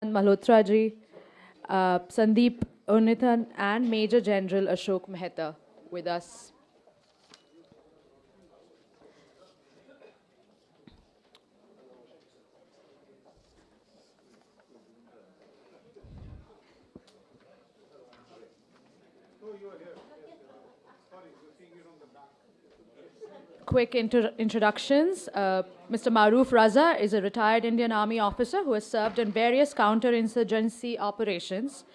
Malhotra ji, Sandeep, Unnithan, and Major General Ashok Mehta with us. Quick introductions. Mr. Maroof Raza is a retired Indian Army officer who has served in various counterinsurgency operations.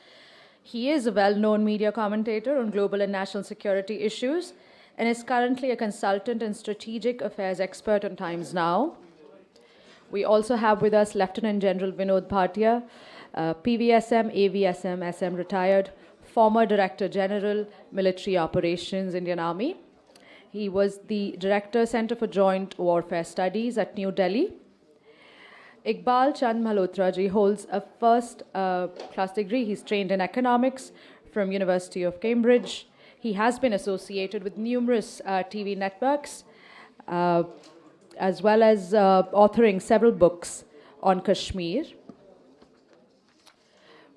He is a well known media commentator on global and national security issues and is currently a consultant and strategic affairs expert on Times Now. We also have with us Lieutenant General Vinod Bhatia, PVSM, AVSM, SM retired, former Director General, Military Operations, Indian Army. He was the Director, Center for Joint Warfare Studies at New Delhi. Iqbal Chand Malhotra ji holds a first class degree. He's trained in economics from University of Cambridge. He has been associated with numerous TV networks, as well as authoring several books on Kashmir.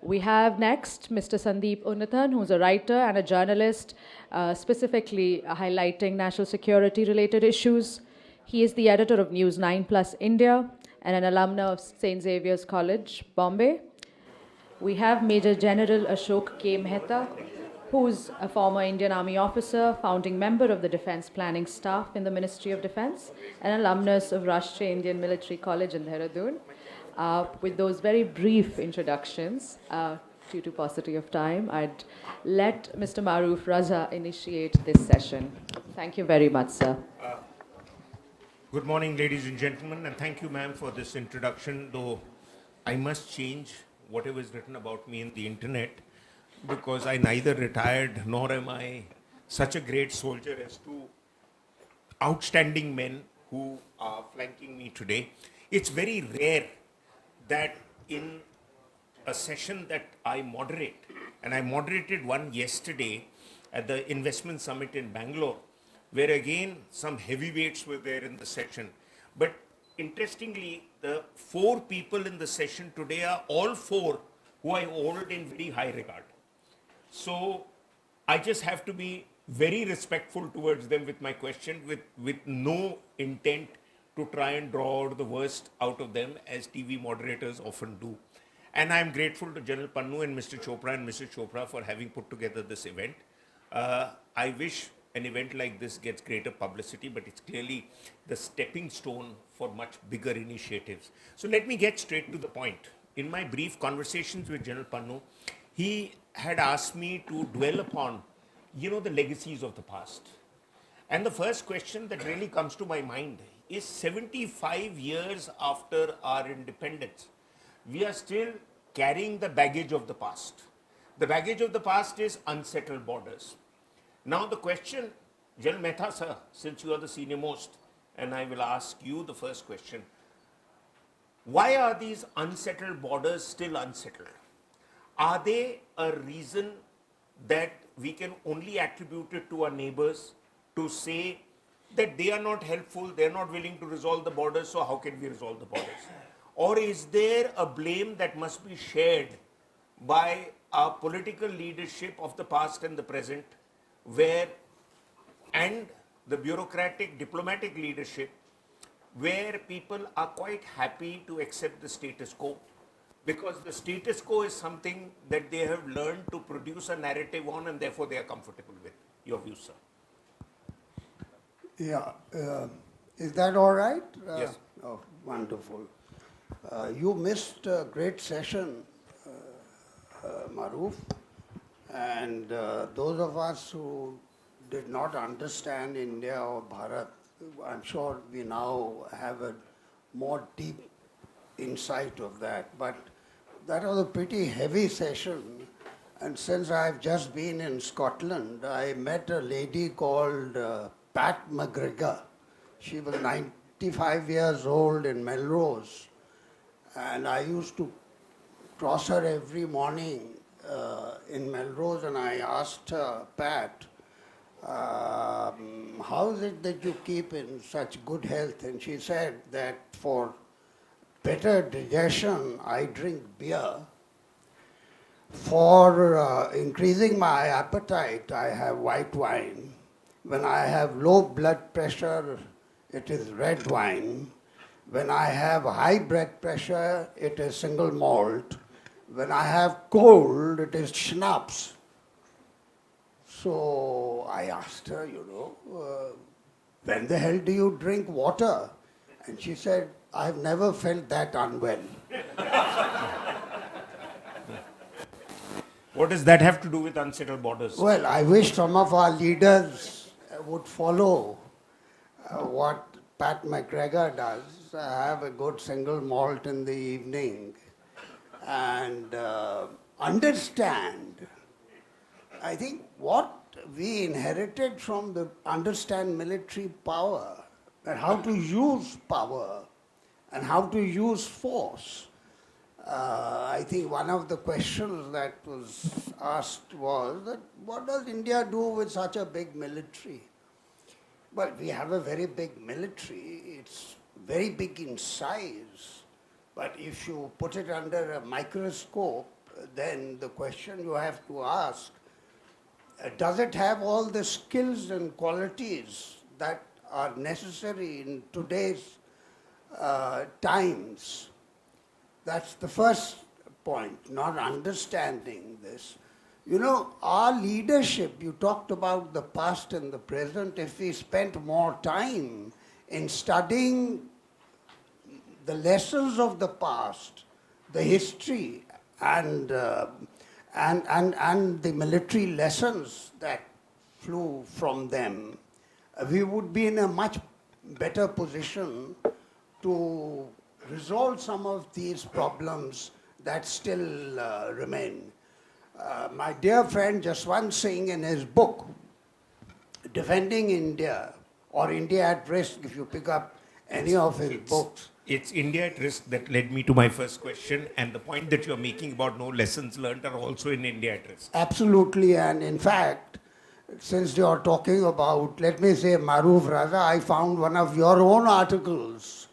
We have next Mr. Sandeep Unnithan, who's a writer and a journalist, specifically highlighting national security related issues. He is the editor of News 9 Plus India and an alumna of St. Xavier's College, Bombay. We have Major General Ashok K. Mehta, who's a former Indian Army officer, founding member of the Defense Planning Staff in the Ministry of Defense, and alumnus of Rashtriya Indian Military College in Dehradun. With those very brief introductions, due to paucity of time, I'd let Mr. Maroof Raza initiate this session. Thank you very much, sir. Good morning, ladies and gentlemen, and thank you, ma'am, for this introduction, though I must change whatever is written about me in the internet, because I neither retired nor am I such a great soldier as two outstanding men who are flanking me today. It's very rare that in a session that I moderate, and I moderated one yesterday at the investment summit in Bangalore, where again some heavyweights were there in the session. But interestingly, the four people in the session today are all four who I hold in very high regard. So I just have to be very respectful towards them with my question, with no intent to try and draw out the worst out of them, as TV moderators often do. And I'm grateful to General Pannu and Mr. Chopra and Mrs. Chopra for having put together this event. I wish an event like this gets greater publicity, but it's clearly the stepping stone for much bigger initiatives. So let me get straight to the point. In my brief conversations with General Pannu, he had asked me to dwell upon, the legacies of the past. And the first question that really comes to my mind is 75 years after our independence, we are still carrying the baggage of the past. The baggage of the past is unsettled borders. Now the question, General Mehta sir, since you are the senior most, and I will ask you the first question, why are these unsettled borders still unsettled? Are they a reason that we can only attribute it to our neighbors to say that they are not helpful, they are not willing to resolve the borders, so how can we resolve the borders? Or is there a blame that must be shared by our political leadership of the past and the present, and the bureaucratic diplomatic leadership, where people are quite happy to accept the status quo, because the status quo is something that they have learned to produce a narrative on, and therefore they are comfortable with? Your view, sir. Yeah, is that all right? Yes. Oh, wonderful. You missed a great session, Maroof, and those of us who did not understand India or Bharat, I'm sure we now have a more deep insight of that. But that was a pretty heavy session. And since I've just been in Scotland, I met a lady called Pat McGregor. She was 95 years old in Melrose. And I used to cross her every morning in Melrose, and I asked her, Pat, how is it that you keep in such good health? And she said that for better digestion, I drink beer. For increasing my appetite, I have white wine. When I have low blood pressure, it is red wine. When I have high blood pressure, it is single malt. When I have cold, it is schnapps. So I asked her, when the hell do you drink water? And she said, I've never felt that unwell. What does that have to do with unsettled borders? Well, I wish some of our leaders would follow what Pat McGregor does, have a good single malt in the evening and understand. I think what we inherited from the understand military power and how to use power and how to use force. I think one of the questions that was asked was that what does India do with such a big military? Well, we have a very big military. It's very big in size. But if you put it under a microscope, then the question you have to ask, does it have all the skills and qualities that are necessary in today's times? That's the first point, not understanding this. Our leadership, you talked about the past and the present. If we spent more time in studying the lessons of the past, the history, and the military lessons that flew from them, we would be in a much better position to resolve some of these problems that still remain. My dear friend Jaswant Singh, in his book, Defending India, or India at Risk, if you pick up any of his books. It's India at Risk that led me to my first question, and the point that you're making about no lessons learned are also in India at Risk. Absolutely, and in fact, since you're talking about, let me say, Maroof, Raza, I found one of your own articles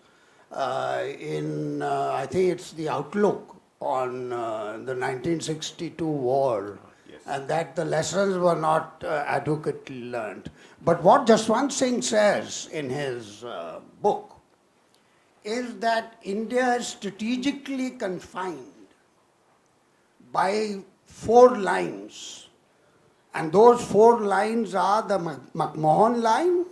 I think it's the Outlook on the 1962 war, yes, and that the lessons were not adequately learned. But what Jaswant Singh says in his book is that India is strategically confined by 4 lines. And those 4 lines are the McMahon line,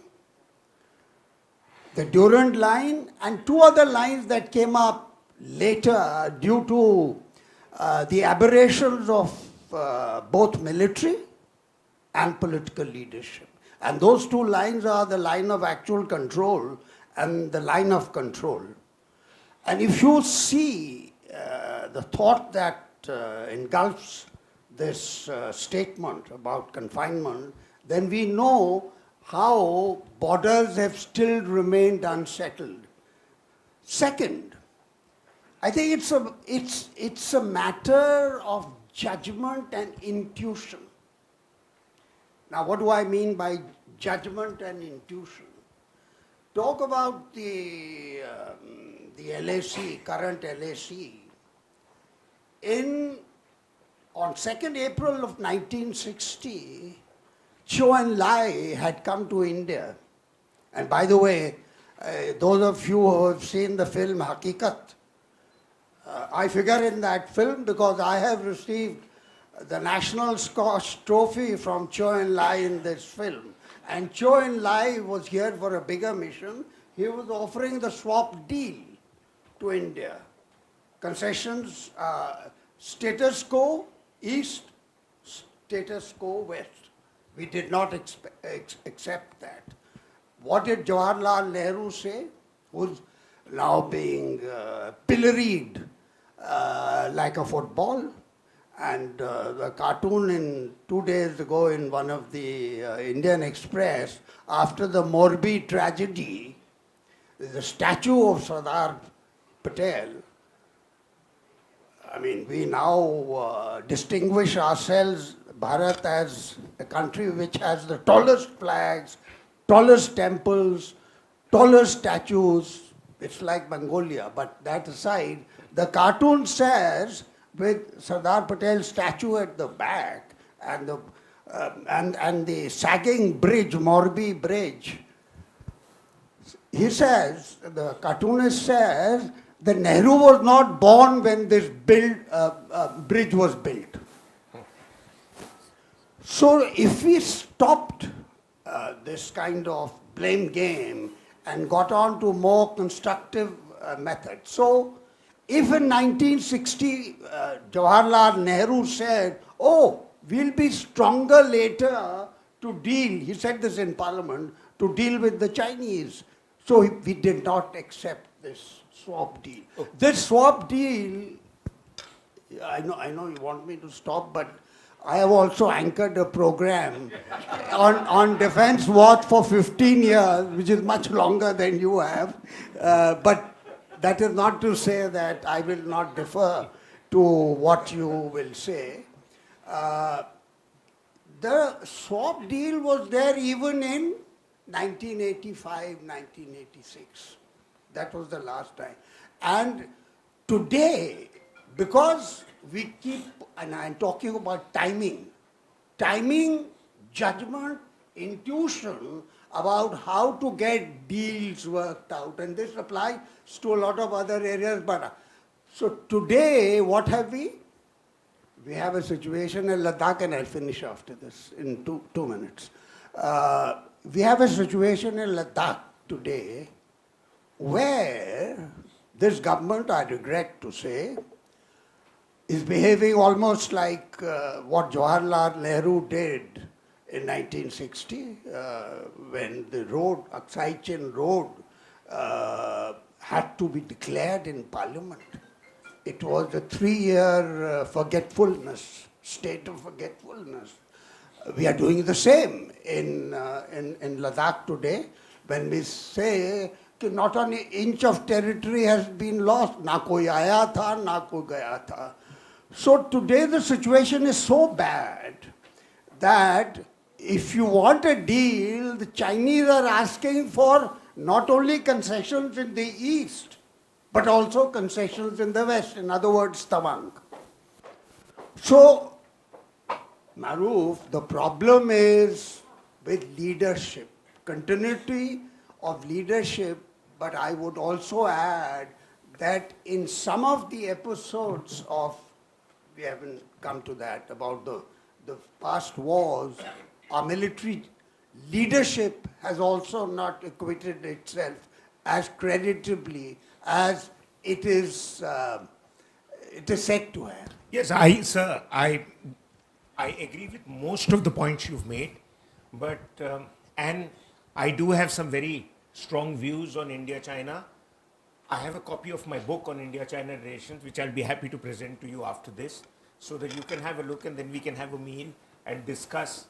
the Durand line, and 2 other lines that came up later due to the aberrations of both military and political leadership. And those 2 lines are the line of actual control and the line of control. And if you see the thought that engulfs this statement about confinement, then we know how borders have still remained unsettled. Second, I think it's a matter of judgment and intuition. Now, what do I mean by judgment and intuition? Talk about the LAC, current LAC. On 2nd April of 1960, Zhou Enlai had come to India. And by the way, those of you who have seen the film Hakikat, I figure in that film because I have received the National Scotch Trophy from Zhou Enlai in this film. And Zhou Enlai was here for a bigger mission. He was offering the swap deal to India. Concessions, status quo east, status quo west. We did not accept that. What did Jawaharlal Nehru say? Who's now being pilloried like a football? And the cartoon in 2 days ago in one of the Indian Express, after the Morbi tragedy, the statue of Sardar Patel. I mean, we now distinguish ourselves, Bharat, as a country which has the tallest flags, tallest temples, tallest statues It's like Mongolia. But that aside, the cartoon says with Sardar Patel's statue at the back and the sagging bridge, Morbi Bridge, he says, the cartoonist says, that Nehru was not born when this bridge was built. So if we stopped this kind of blame game and got on to more constructive methods. So if in 1960 Jawaharlal Nehru said, oh, we'll be stronger later to deal, he said this in Parliament, to deal with the Chinese. So we did not accept this swap deal. Oh. This swap deal, I know you want me to stop, but I have also anchored a program on defense watch for 15 years, which is much longer than you have. But that is not to say that I will not defer to what you will say. The swap deal was there even in 1985, 1986. That was the last time. And today, because we keep, and I'm talking about timing, judgment, intuition about how to get deals worked out. And this applies to a lot of other areas. But so today, what have we? We have a situation in Ladakh, and I'll finish after this in two minutes. We have a situation in Ladakh today where this government, I regret to say, is behaving almost like what Jawaharlal Nehru did in 1960 when the road, Aksai Chin Road, had to be declared in Parliament. It was a 3-year forgetfulness, state of forgetfulness. We are doing the same in Ladakh today when we say that not an inch of territory has been lost. Na koi aaya tha, na koi gaya tha. So today the situation is so bad that if you want a deal, the Chinese are asking for not only concessions in the east, but also concessions in the west. In other words, Tawang. So, Maroof, the problem is with leadership, continuity of leadership, but I would also add that in some of the episodes of, we haven't come to that, about the past wars, our military leadership has also not acquitted itself as creditably as it is said to have. Yes, sir, I agree with most of the points you've made, but and I do have some very strong views on India-China. I have a copy of my book on India-China relations, which I'll be happy to present to you after this, so that you can have a look and then we can have a meal and discuss.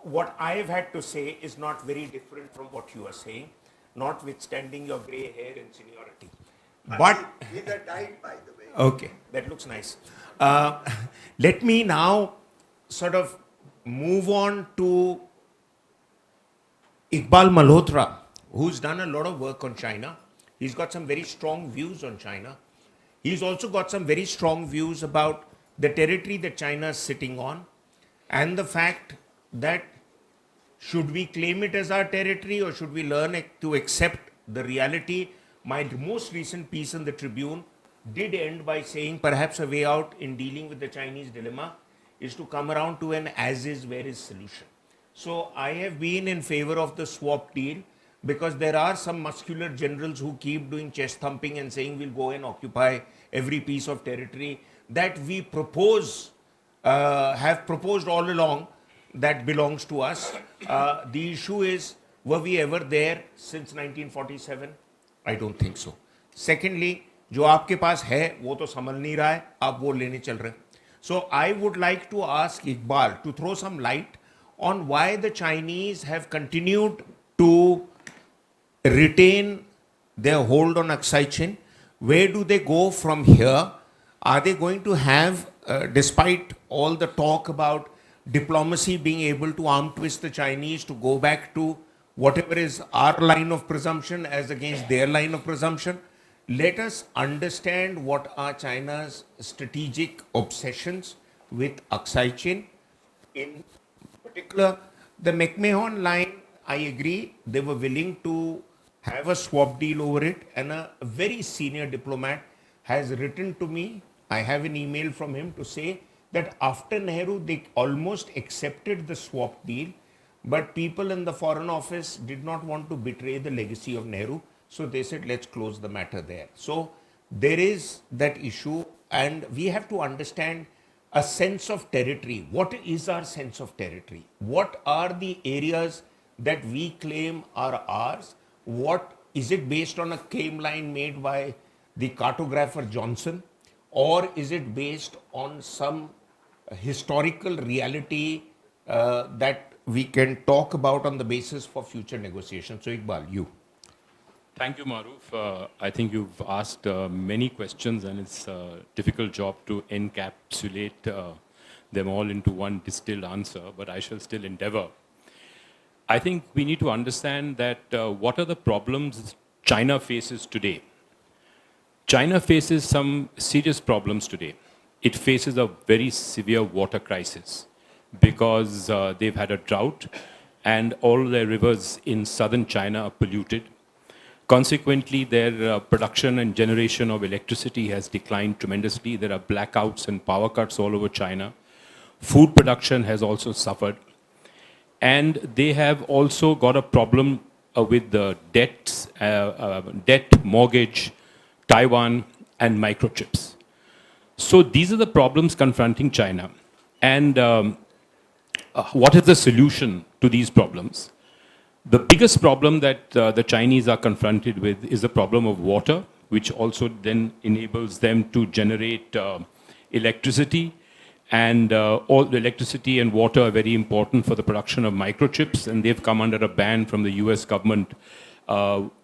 What I have had to say is not very different from what you are saying, notwithstanding your grey hair and seniority. But These are dyed, by the way. okay, that looks nice. Let me now sort of move on to Iqbal Malhotra, who's done a lot of work on China. He's got some very strong views on China. He's also got some very strong views about the territory that China is sitting on and the fact that should we claim it as our territory or should we learn to accept the reality. My most recent piece in the Tribune did end by saying perhaps a way out in dealing with the Chinese dilemma is to come around to an as is, where is solution. So I have been in favor of the swap deal because there are some muscular generals who keep doing chest thumping and saying we'll go and occupy every piece of territory that we have proposed all along that belongs to us. The issue is, were we ever there since 1947? I don't think so. Secondly, जो आपके पास है वो तो संभल नहीं रहा है, आप वो लेने चल रहे हैं. So I would like to ask Iqbal to throw some light on why the Chinese have continued to retain their hold on Aksai Chin. Where do they go from here? Are they going to have, despite all the talk about diplomacy being able to arm twist the Chinese to go back to whatever is our line of presumption as against their line of presumption. Let us understand what are China's strategic obsessions with Aksai Chin. In particular, the McMahon line, I agree, they were willing to have a swap deal over it, and a very senior diplomat has written to me. I have an email from him to say that after Nehru, they almost accepted the swap deal, but people in the Foreign Office did not want to betray the legacy of Nehru. So they said, let's close the matter there. So there is that issue, and we have to understand a sense of territory. What is our sense of territory? What are the areas that we claim are ours? What is it based on a claim line made by the cartographer Johnson? Or is it based on some historical reality that we can talk about on the basis for future negotiations? So Iqbal, you. Thank you, Maroof. I think you've asked many questions, and it's a difficult job to encapsulate them all into one distilled answer, but I shall still endeavor. I think we need to understand that what are the problems China faces today? China faces some serious problems today. It faces a very severe water crisis because they've had a drought and all their rivers in southern China are polluted. Consequently, their production and generation of electricity has declined tremendously. There are blackouts and power cuts all over China. Food production has also suffered. And they have also got a problem with the debts, debt, mortgage, Taiwan, and microchips. So these are the problems confronting China. And what is the solution to these problems? The biggest problem that the Chinese are confronted with is the problem of water, which also then enables them to generate electricity. And all the electricity and water are very important for the production of microchips, and they've come under a ban from the US government,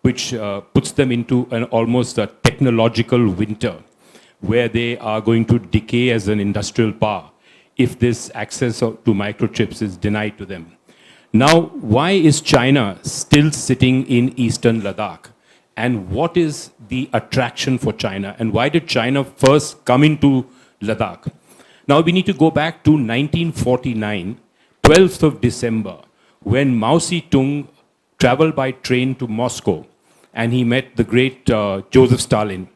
which puts them into almost a technological winter, where they are going to decay as an industrial power if this access to microchips is denied to them. Now, why is China still sitting in eastern Ladakh? And what is the attraction for China? And why did China first come into Ladakh? Now, we need to go back to 1949, 12th of December, when Mao Zedong traveled by train to Moscow, and he met the great Joseph Stalin.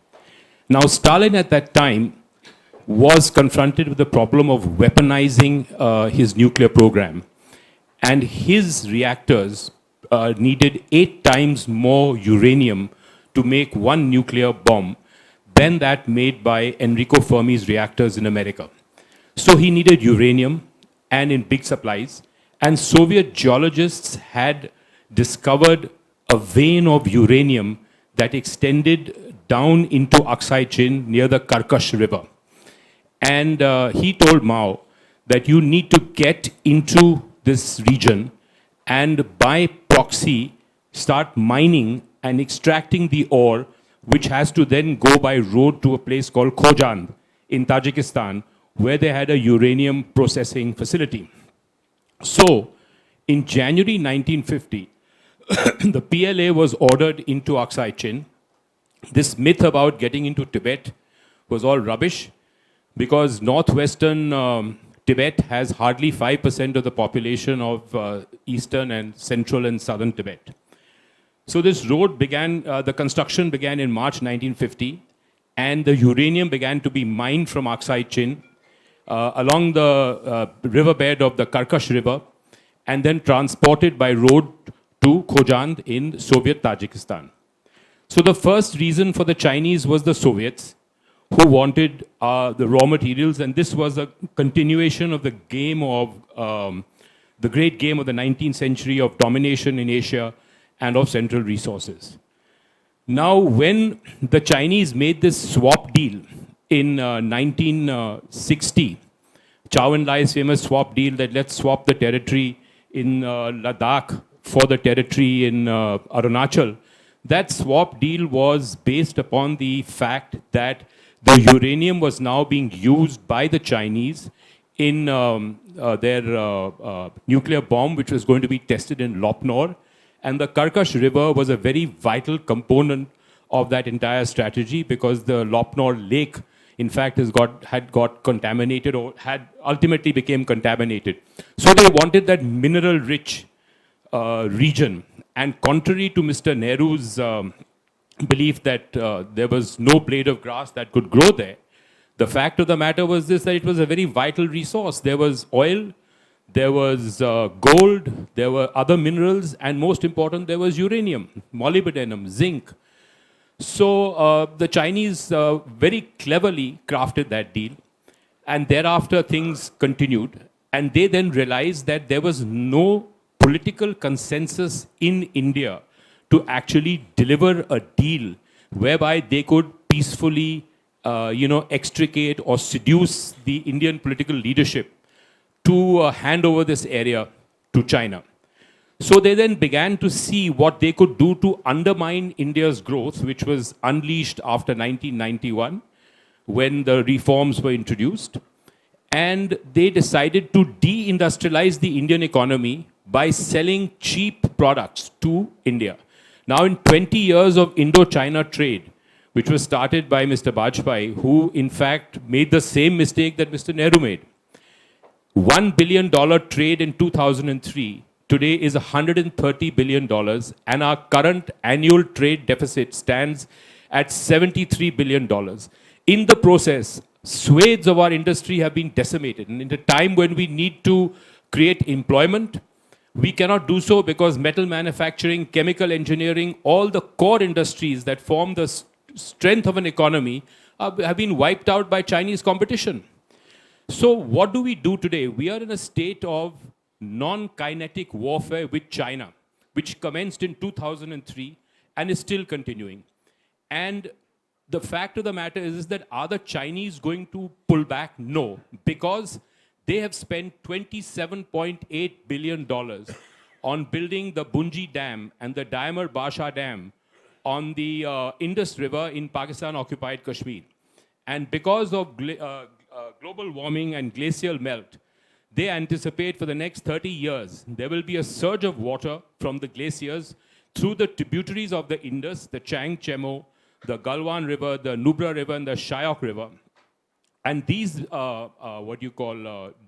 Now, Stalin at that time was confronted with the problem of weaponizing his nuclear program. And his reactors needed 8 times more uranium to make one nuclear bomb than that made by Enrico Fermi's reactors in America. So he needed uranium, and in big supplies. And Soviet geologists had discovered a vein of uranium that extended down into Aksai Chin near the Karkash River. And he told Mao that you need to get into this region and by proxy start mining and extracting the ore, which has to then go by road to a place called Khojand in Tajikistan, where they had a uranium processing facility. So in January 1950, the PLA was ordered into Aksai Chin. This myth about getting into Tibet was all rubbish, because northwestern Tibet has hardly 5% of the population of eastern and central and southern Tibet. So this road began, the construction began in March 1950, and the uranium began to be mined from Aksai Chin along the riverbed of the Karkash River, and then transported by road to Khojand in Soviet Tajikistan. So the first reason for the Chinese was the Soviets, who wanted the raw materials, and this was a continuation of the game of the great game of the 19th century of domination in Asia and of central resources. Now, when the Chinese made this swap deal in 1960, Chow and Lai's famous swap deal that let's swap the territory in Ladakh for the territory in Arunachal, that swap deal was based upon the fact that the uranium was now being used by the Chinese in their nuclear bomb, which was going to be tested in Lopnor, And the Karkash River was a very vital component of that entire strategy because the Lopnor Lake, in fact, had got contaminated or had ultimately became contaminated. So they wanted that mineral-rich region. And contrary to Mr. Nehru's belief that there was no blade of grass that could grow there, the fact of the matter was this, that it was a very vital resource. There was oil, there was gold, there were other minerals, and most important, there was uranium, molybdenum, zinc. So the Chinese very cleverly crafted that deal, and thereafter things continued. And they then realized that there was no political consensus in India to actually deliver a deal whereby they could peacefully, extricate or seduce the Indian political leadership to hand over this area to China. So they then began to see what they could do to undermine India's growth, which was unleashed after 1991 when the reforms were introduced. And they decided to deindustrialize the Indian economy by selling cheap products to India. Now, in 20 years of Indo-China trade, which was started by Mr. Bajpayee, who in fact made the same mistake that Mr. Nehru made. $1 billion trade in 2003 today is $130 billion, and our current annual trade deficit stands at $73 billion. In the process, swathes of our industry have been decimated. And in a time when we need to create employment, we cannot do so because metal manufacturing, chemical engineering, all the core industries that form the strength of an economy have been wiped out by Chinese competition. So what do we do today? We are in a state of non-kinetic warfare with China, which commenced in 2003 and is still continuing. And the fact of the matter is that are the Chinese going to pull back? No, because they have spent $27.8 billion on building the Bunji Dam and the Diamer Basha Dam on the Indus River in Pakistan-occupied Kashmir. And because of global warming and glacial melt, they anticipate for the next 30 years, there will be a surge of water from the glaciers through the tributaries of the Indus, the Chang Chemo, the Galwan River, the Nubra River, and the Shyok River. And these,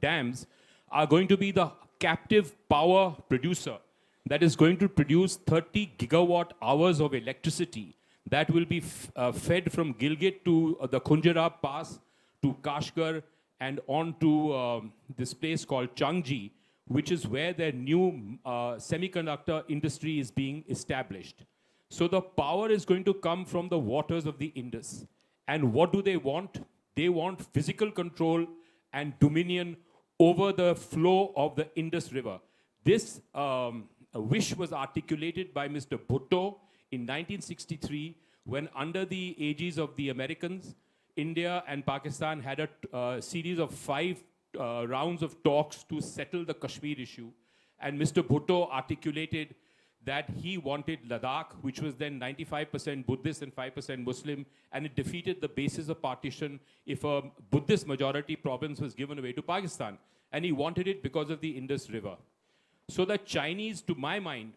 dams are going to be the captive power producer that is going to produce 30 gigawatt hours of electricity that will be fed from Gilgit to the Khunjara Pass to Kashgar and on to this place called Changji, which is where their new semiconductor industry is being established. So the power is going to come from the waters of the Indus. And what do they want? They want physical control and dominion over the flow of the Indus River. This wish was articulated by Mr. Bhutto in 1963 when under the aegis of the Americans, India and Pakistan had a series of 5 rounds of talks to settle the Kashmir issue. And Mr. Bhutto articulated that he wanted Ladakh, which was then 95% Buddhist and 5% Muslim, and it defeated the basis of partition if a Buddhist majority province was given away to Pakistan. And he wanted it because of the Indus River. So the Chinese, to my mind,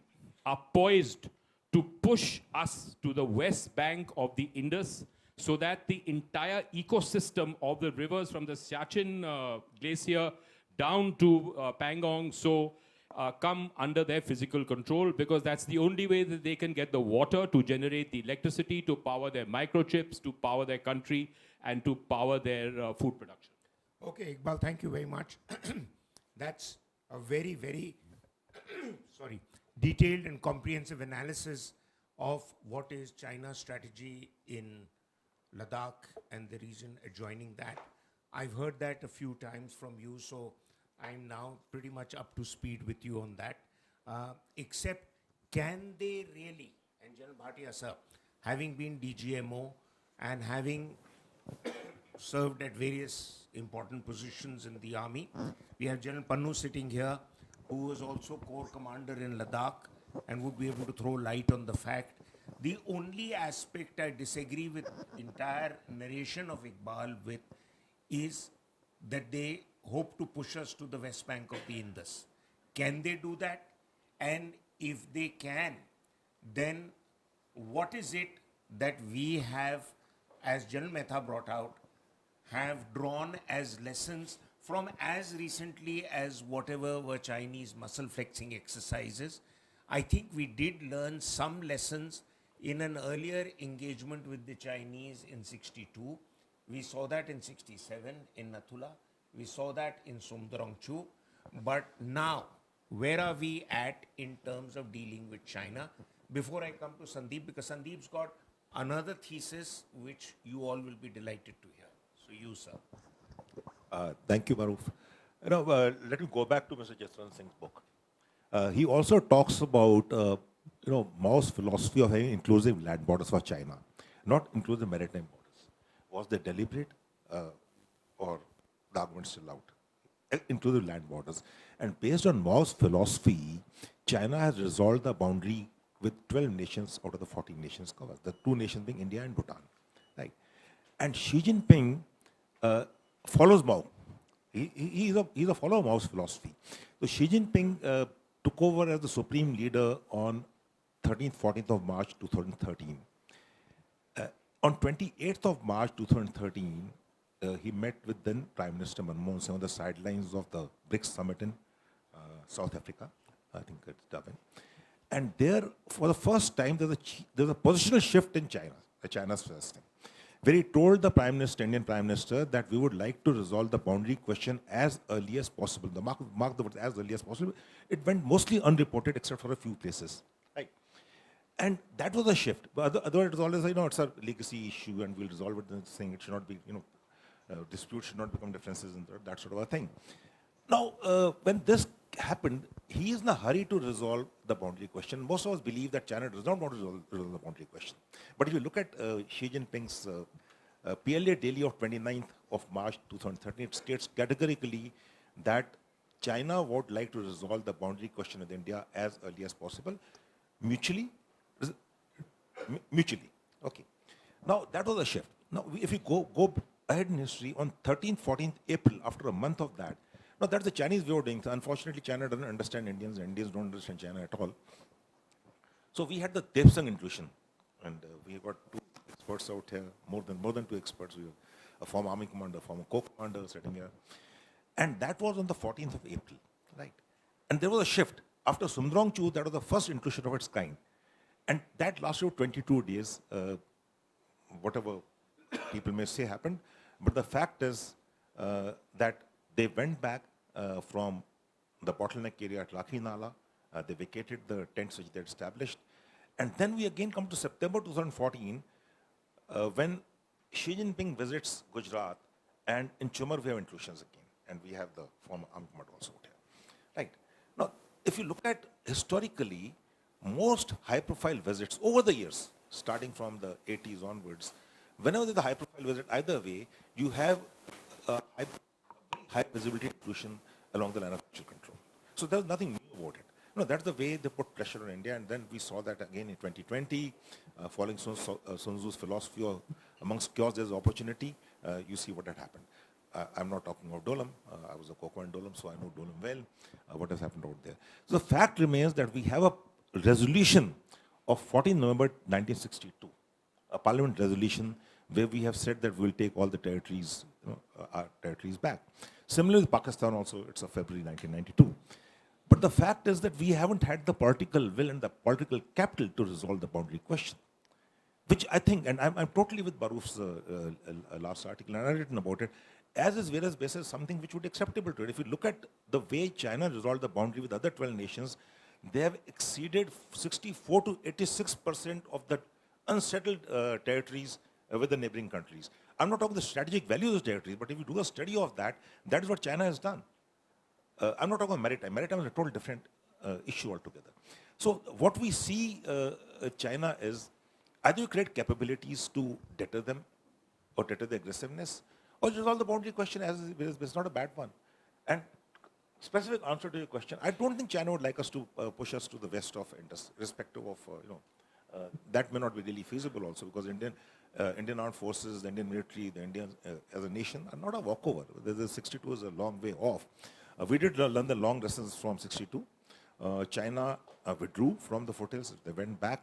are poised to push us to the west bank of the Indus so that the entire ecosystem of the rivers from the Siachen Glacier down to Pangong, come under their physical control, because that's the only way that they can get the water to generate the electricity, to power their microchips, to power their country, and to power their food production. Okay, Iqbal, thank you very much. That's a very, very detailed and comprehensive analysis of what is China's strategy in Ladakh and the region adjoining that. I've heard that a few times from you, so I'm now pretty much up to speed with you on that. Except, can they really, and General Bhatia sir, having been DGMO and having served at various important positions in the army, we have General Pannu sitting here, who was also Corps Commander in Ladakh and would be able to throw light on the fact. The only aspect I disagree with entire narration of Iqbal with is that they hope to push us to the west bank of the Indus. Can they do that? And if they can, then what is it that we have, as General Mehta brought out, have drawn as lessons from as recently as whatever were Chinese muscle flexing exercises? I think we did learn some lessons in an earlier engagement with the Chinese in 62. We saw that in 67 in Nathula. We saw that in Sumdrongchu. But now, where are we at in terms of dealing with China? Before I come to Sandeep, because Sandeep's got another thesis which you all will be delighted to hear. So you, sir. Thank you, Maroof. Let me go back to Mr. Jaswant Singh's book. He also talks about, Mao's philosophy of having inclusive land borders for China, not inclusive maritime borders. Was they deliberate or the argument still out? Inclusive land borders. And based on Mao's philosophy, China has resolved the boundary with 12 nations out of the 14 nations covered, the two nations being India and Bhutan. Right? And Xi Jinping follows Mao. He's a follower of Mao's philosophy. So Xi Jinping took over as the supreme leader on 13th, 14th of March 2013. On 28th of March 2013, he met with then Prime Minister Manmohan Singh on the sidelines of the BRICS summit in South Africa. I think it's Durban. And there, for the first time, there's a positional shift in China, China's first thing, where he told the Prime Minister, Indian Prime Minister, that we would like to resolve the boundary question as early as possible. The mark the word as early as possible. It went mostly unreported except for a few places. Right. And that was a shift. But otherwise, it was always, it's a legacy issue and we'll resolve it. And saying it should not be, disputes should not become differences and that sort of a thing. Now, when this happened, he is in a hurry to resolve the boundary question. Most of us believe that China does not want to resolve the boundary question. But if you look at Xi Jinping's PLA daily of 29th of March 2013, it states categorically that China would like to resolve the boundary question with India as early as possible, mutually. Okay. Now, that was a shift. Now, if you go ahead in history, on 13th, 14th April, after a month of that, now that's the Chinese way of doing things. Unfortunately, China doesn't understand Indians, and Indians don't understand China at all. So we had the Tepsang intuition, and we got two experts out here, more than two experts. We have a former army commander, former co-commander sitting here. And that was on the 14th of April, right? And there was a shift. After Sumdrongchu, that was the first intrusion of its kind. And that lasted 22 days, whatever people may say happened. But the fact is that they went back from the bottleneck area at Lakhi Nala. They vacated the tents which they had established. And then we again come to September 2014, when Xi Jinping visits Gujarat, and in Chumar we have intrusions again. And we have the former army commander also out here. Right. Now, if you look at historically, most high-profile visits over the years, starting from the 80s onwards, whenever there's a high-profile visit, either way, you have a high visibility intrusion along the line of actual control. So there's nothing new about it. That's the way they put pressure on India, and then we saw that again in 2020, following Sun Tzu's philosophy of amongst chaos there's opportunity. You see what had happened. I'm not talking of Dolam. I was a co-co in Dolam, so I know Dolam well, what has happened out there. So the fact remains that we have a resolution of 14 November 1962, a parliament resolution where we have said that we'll take all the territories, our territories back. Similarly with Pakistan also, it's of February 1992. But the fact is that we haven't had the political will and the political capital to resolve the boundary question. Which I think, and I'm totally with Baroof's last article, and I've written about it, as is various basis, something which would be acceptable to it. If you look at the way China resolved the boundary with other 12 nations, they have exceeded 64 to 86% of the unsettled territories with the neighboring countries. I'm not talking the strategic value of those territories, but if you do a study of that, that is what China has done. I'm not talking about maritime. Maritime is a total different issue altogether. So what we see China is either you create capabilities to deter them or deter the aggressiveness, or resolve the boundary question as it's not a bad one. And specific answer to your question, I don't think China would like us to push us to the west of Indus, irrespective of, that may not be really feasible also, because Indian armed forces, the Indian military, the Indians as a nation are not a walkover. The 62 is a long way off. We did learn the long lessons from 62. China withdrew from the foothills. They went back.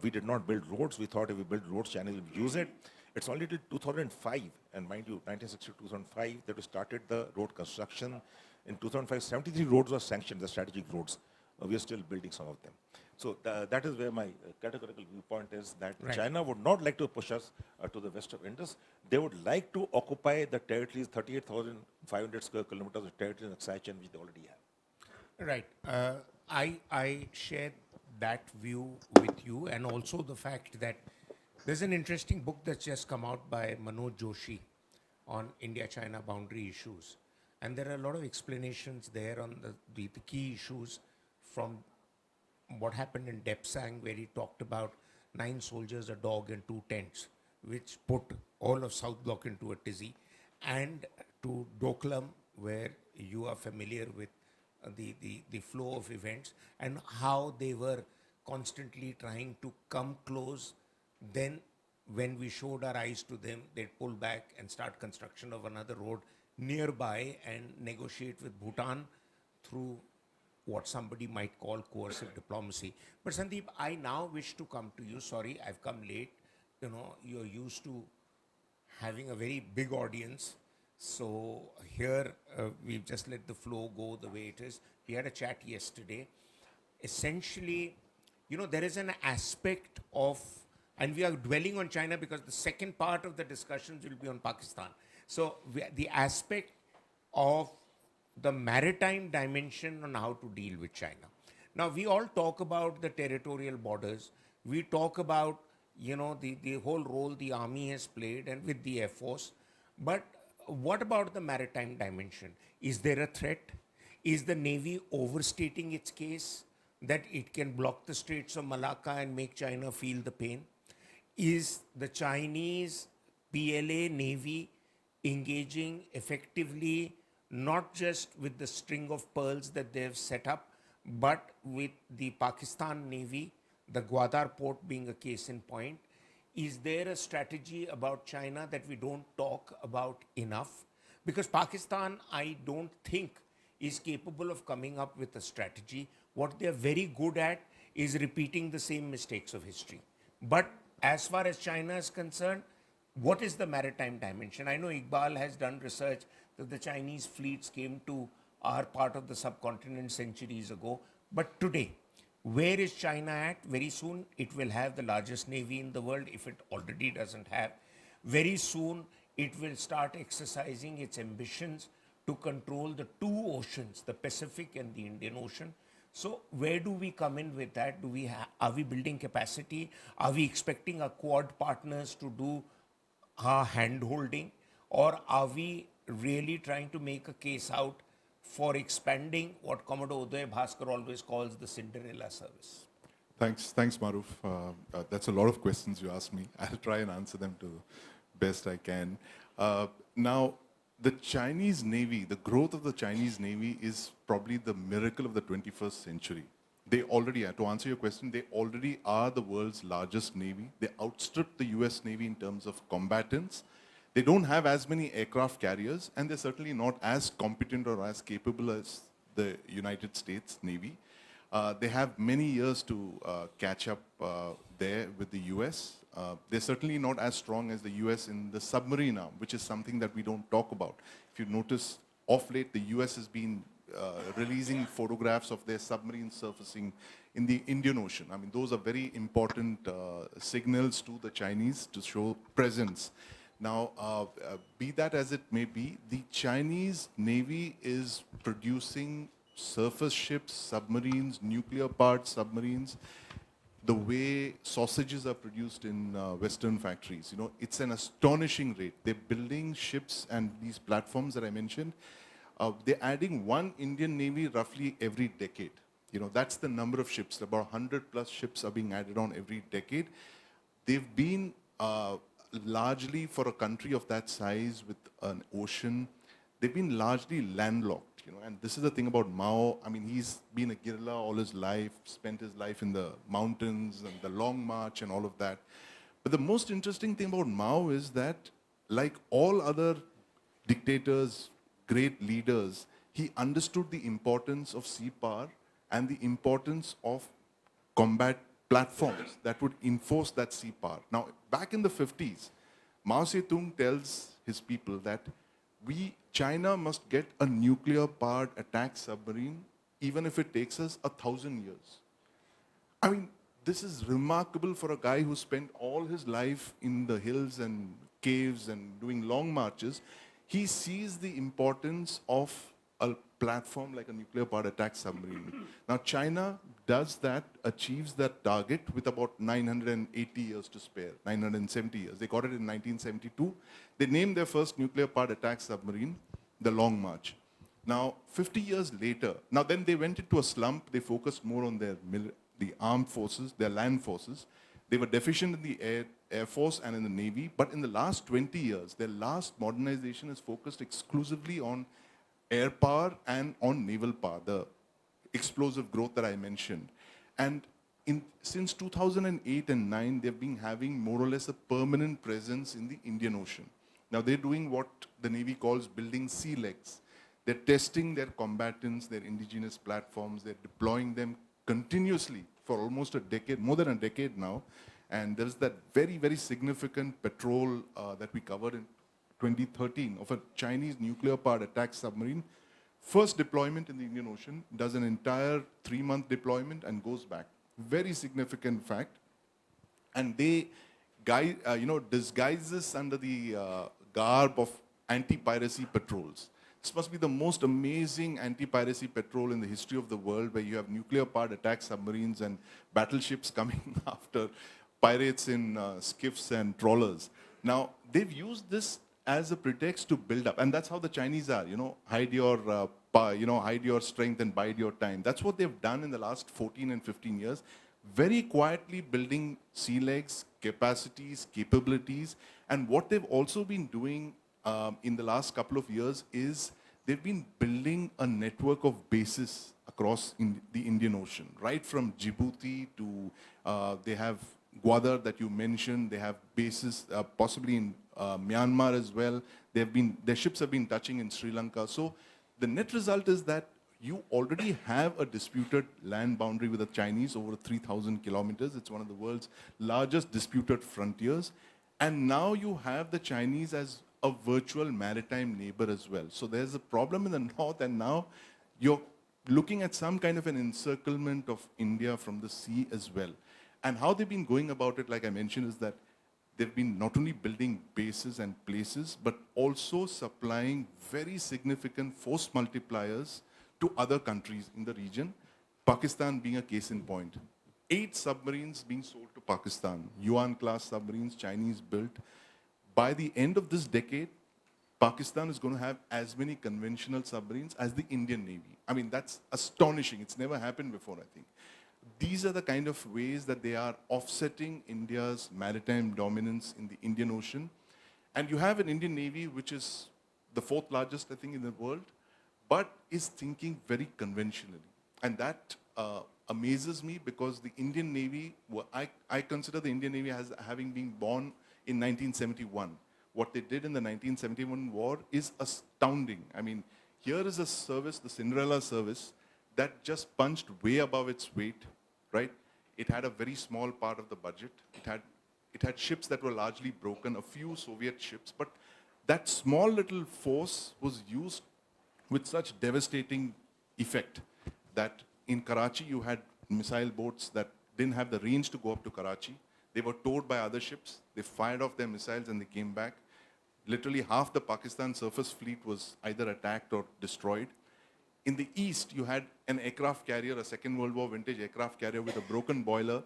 We did not build roads. We thought if we build roads, China will use it. It's only till 2005, and mind you, 1960 to 2005, that we started the road construction. In 2005, 73 roads were sanctioned, the strategic roads. We are still building some of them. So that is where my categorical viewpoint is, that China would not like to push us to the west of Indus. They would like to occupy the territories, 38,500 square kilometers of territory in Sichuan, which they already have. Right. I share that view with you, and also the fact that there's an interesting book that's just come out by Manoj Joshi on India-China boundary issues. And there are a lot of explanations there on the key issues, from what happened in Depsang, where he talked about 9 soldiers, a dog, and 2 tents, which put all of South Block into a tizzy, and to Doklam, where you are familiar with the flow of events and how they were constantly trying to come close. Then when we showed our eyes to them, they'd pull back and start construction of another road nearby and negotiate with Bhutan through what somebody might call coercive diplomacy. But Sandeep, I now wish to come to you. Sorry, I've come late. You know, you're used to having a very big audience. So here, we've just let the flow go the way it is. We had a chat yesterday. Essentially, you know, there is an aspect of, and we are dwelling on China because the second part of the discussions will be on Pakistan. So the aspect of the maritime dimension on how to deal with China. Now, we all talk about the territorial borders. We talk about, you know, the whole role the army has played and with the Air Force. But what about the maritime dimension? Is there a threat? Is the Navy overstating its case that it can block the Straits of Malacca and make China feel the pain? Is the Chinese PLA Navy engaging effectively, not just with the string of pearls that they have set up, but with the Pakistan Navy, the Gwadar port being a case in point? Is there a strategy about China that we don't talk about enough? Because Pakistan, I don't think, is capable of coming up with a strategy. What they're very good at is repeating the same mistakes of history. But as far as China is concerned, what is the maritime dimension? I know Iqbal has done research that the Chinese fleets came to our part of the subcontinent centuries ago. But today, where is China at? Very soon, it will have the largest navy in the world, if it already doesn't have. Very soon, it will start exercising its ambitions to control the 2 oceans, the Pacific and the Indian Ocean. So where do we come in with that? Are we building capacity? Are we expecting our Quad partners to do our hand-holding? Or are we really trying to make a case out for expanding what Commodore Uday Bhaskar always calls the Cinderella service? Thanks, Maroof. That's a lot of questions you asked me. I'll try and answer them to the best I can. Now, the Chinese Navy, the growth of the Chinese Navy is probably the miracle of the 21st century. They already are, to answer your question, they already are the world's largest Navy. They outstrip the US Navy in terms of combatants. They don't have as many aircraft carriers, and they're certainly not as competent or as capable as the United States Navy. They have many years to catch up there with the US. They're certainly not as strong as the US in the submarine arm, which is something that we don't talk about. If you notice, of late, the US has been releasing photographs of their submarines surfacing in the Indian Ocean. I mean, those are very important signals to the Chinese to show presence. Now, be that as it may be, the Chinese Navy is producing surface ships, submarines, nuclear-powered submarines, the way sausages are produced in Western factories. You know, it's an astonishing rate. They're building ships and these platforms that I mentioned. They're adding 1 Indian Navy roughly every decade. You know, that's the number of ships. About 100 plus ships are being added on every decade. They've been largely, for a country of that size with an ocean, they've been largely landlocked, you know. And this is the thing about Mao. I mean, he's been a guerrilla all his life, spent his life in the mountains and the long march and all of that. But the most interesting thing about Mao is that, like all other dictators, great leaders, he understood the importance of sea power and the importance of combat platforms that would enforce that sea power. Now, back in the 50s, Mao Zedong tells his people that China must get a nuclear-powered attack submarine even if it takes us 1,000 years. I mean, this is remarkable for a guy who spent all his life in the hills and caves and doing long marches. He sees the importance of a platform like a nuclear-powered attack submarine. Now, China does that, achieves that target with about 980 years to spare, 970 years. They got it in 1972. They named their first nuclear-powered attack submarine the Long March. Now, 50 years later, now then they went into a slump. They focused more on the armed forces, their land forces. They were deficient in the Air Force and in the Navy. But in the last 20 years, their last modernization is focused exclusively on air power and on naval power, the explosive growth that I mentioned. And since 2008 and 9, they've been having more or less a permanent presence in the Indian Ocean. Now, they're doing what the Navy calls building sea legs. They're testing their combatants, their indigenous platforms. They're deploying them continuously for almost a decade, more than a decade now. And there's that very, very significant patrol that we covered in 2013 of a Chinese nuclear-powered attack submarine. First deployment in the Indian Ocean, does an entire 3-month deployment and goes back. Very significant fact. And they disguise this under the garb of anti-piracy patrols. This must be the most amazing anti-piracy patrol in the history of the world, where you have nuclear-powered attack submarines and battleships coming after pirates in skiffs and trawlers. Now, they've used this as a pretext to build up, and that's how the Chinese are. Hide your strength and bide your time. That's what they've done in the last 14 and 15 years. Very quietly building sea legs, capacities, capabilities, and what they've also been doing in the last couple of years is they've been building a network of bases across the Indian Ocean, right from Djibouti to they have Gwadar that you mentioned. They have bases possibly in Myanmar as well. Their ships have been touching in Sri Lanka. So the net result is that you already have a disputed land boundary with the Chinese over 3,000 kilometers. It's one of the world's largest disputed frontiers. And now you have the Chinese as a virtual maritime neighbor as well. So there's a problem in the north, and now you're looking at some kind of an encirclement of India from the sea as well. And how they've been going about it, like I mentioned, is that they've been not only building bases and places, but also supplying very significant force multipliers to other countries in the region, Pakistan being a case in point. 8 submarines being sold to Pakistan, Yuan-class submarines, Chinese built. By the end of this decade, Pakistan is going to have as many conventional submarines as the Indian Navy. I mean, that's astonishing. It's never happened before, I think. These are the kind of ways that they are offsetting India's maritime dominance in the Indian Ocean. And you have an Indian Navy, which is the 4th largest, I think, in the world, but is thinking very conventionally. And that amazes me, because the Indian Navy, I consider the Indian Navy as having been born in 1971. What they did in the 1971 war is astounding. I mean, here is a service, the Cinderella service, that just punched way above its weight, right? It had a very small part of the budget. It had ships that were largely broken, a few Soviet ships, but that small little force was used with such devastating effect that in Karachi you had missile boats that didn't have the range to go up to Karachi. They were towed by other ships. They fired off their missiles and they came back. Literally half the Pakistan surface fleet was either attacked or destroyed. In the east, you had an aircraft carrier, a Second World War vintage aircraft carrier with a broken boiler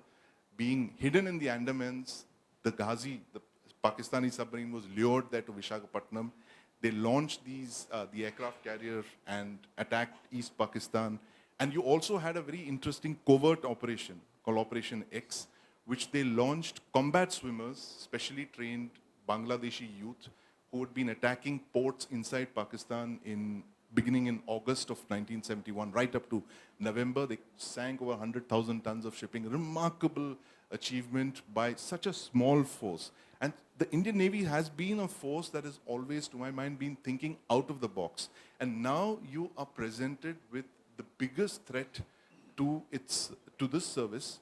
being hidden in the Andamans. The Ghazi, the Pakistani submarine, was lured there to Visakhapatnam. They launched the aircraft carrier and attacked East Pakistan. And you also had a very interesting covert operation called Operation X, which they launched combat swimmers, specially trained Bangladeshi youth, who had been attacking ports inside Pakistan beginning in August of 1971, right up to November. They sank over 100,000 tons of shipping. Remarkable achievement by such a small force. And the Indian Navy has been a force that has always, to my mind, been thinking out of the box. And now you are presented with the biggest threat to this service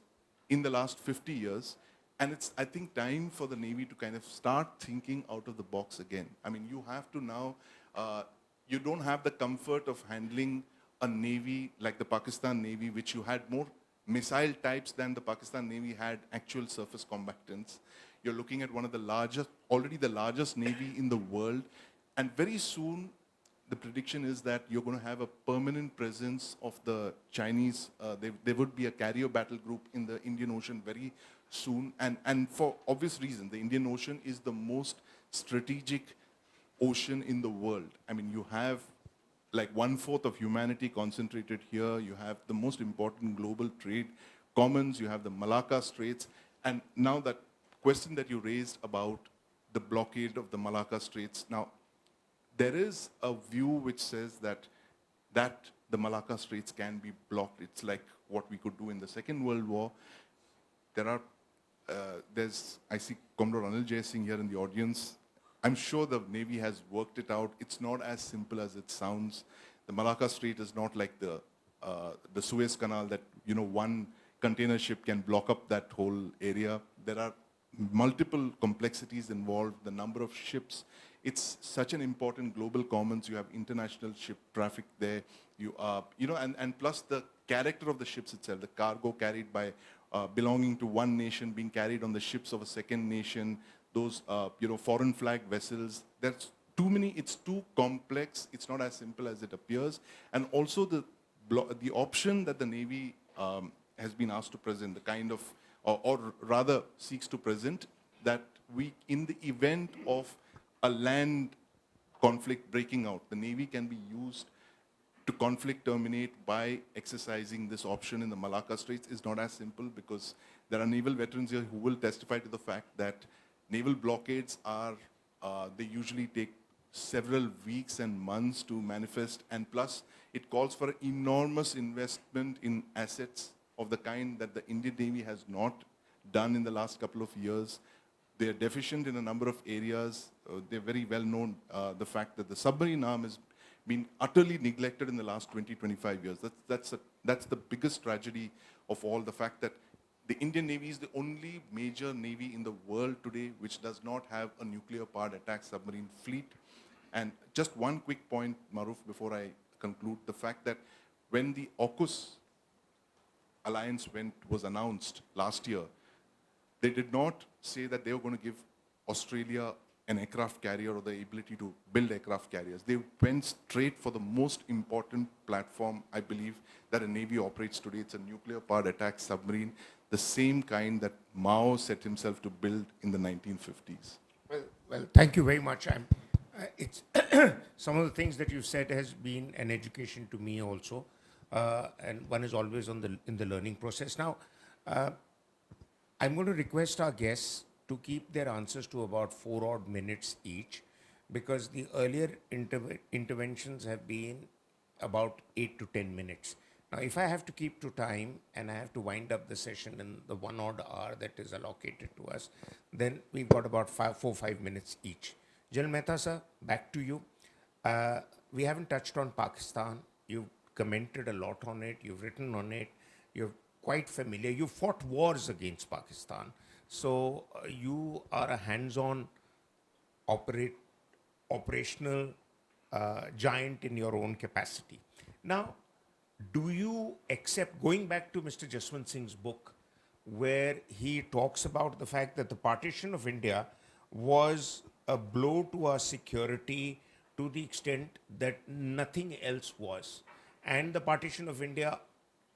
in the last 50 years. And it's, I think, time for the Navy to kind of start thinking out of the box again. I mean, you have to now, you don't have the comfort of handling a Navy like the Pakistan Navy, which you had more missile types than the Pakistan Navy had actual surface combatants. You're looking at one of the largest, already the largest Navy in the world. And very soon, the prediction is that you're going to have a permanent presence of the Chinese. There would be a carrier battle group in the Indian Ocean very soon. And for obvious reason, the Indian Ocean is the most strategic ocean in the world. I mean, you have like 1/4 of humanity concentrated here. You have the most important global trade commons. You have the Malacca Straits. And now that question that you raised about the blockade of the Malacca Straits. Now, there is a view which says that the Malacca Straits can be blocked. It's like what we could do in the Second World War. I see Commodore Anil Jay Singh here in the audience. I'm sure the Navy has worked it out. It's not as simple as it sounds. The Malacca Strait is not like the Suez Canal that, you know, one container ship can block up that whole area. There are multiple complexities involved, the number of ships. It's such an important global commons. You have international ship traffic there. You know, and plus the character of the ships itself, the cargo carried by belonging to one nation being carried on the ships of a second nation, those, you know, foreign flag vessels. There's too many, it's too complex. It's not as simple as it appears. And also the option that the Navy has been asked to present, the kind of, or rather seeks to present, that we, in the event of a land conflict breaking out, the Navy can be used to conflict terminate by exercising this option in the Malacca Straits is not as simple, because there are naval veterans here who will testify to the fact that naval blockades are, they usually take several weeks and months to manifest, and plus it calls for enormous investment in assets of the kind that the Indian Navy has not done in the last couple of years. They're deficient in a number of areas. They're very well known, the fact that the submarine arm has been utterly neglected in the last 20, 25 years. That's the biggest tragedy of all, the fact that the Indian Navy is the only major navy in the world today which does not have a nuclear-powered attack submarine fleet. And just one quick point, Maroof, before I conclude, the fact that when the AUKUS alliance was announced last year, they did not say that they were going to give Australia an aircraft carrier or the ability to build aircraft carriers. They went straight for the most important platform, I believe, that a Navy operates today. It's a nuclear-powered attack submarine, the same kind that Mao set himself to build in the 1950s. Well, thank you very much. It's some of the things that you've said has been an education to me also, and one is always in the learning process. Now, I'm going to request our guests to keep their answers to about 4 odd minutes each, because the earlier interventions have been about 8 to 10 minutes. Now, if I have to keep to time and I have to wind up the session in the 1 odd hour that is allocated to us, then we've got about 4 or 5 minutes each. General Mehta, sir, back to you. We haven't touched on Pakistan. You've commented a lot on it. You've written on it. You're quite familiar. You fought wars against Pakistan. So you are a hands-on operational giant in your own capacity. Now, do you accept, going back to Mr. Jaswant Singh's book, where he talks about the fact that the partition of India was a blow to our security to the extent that nothing else was. And the partition of India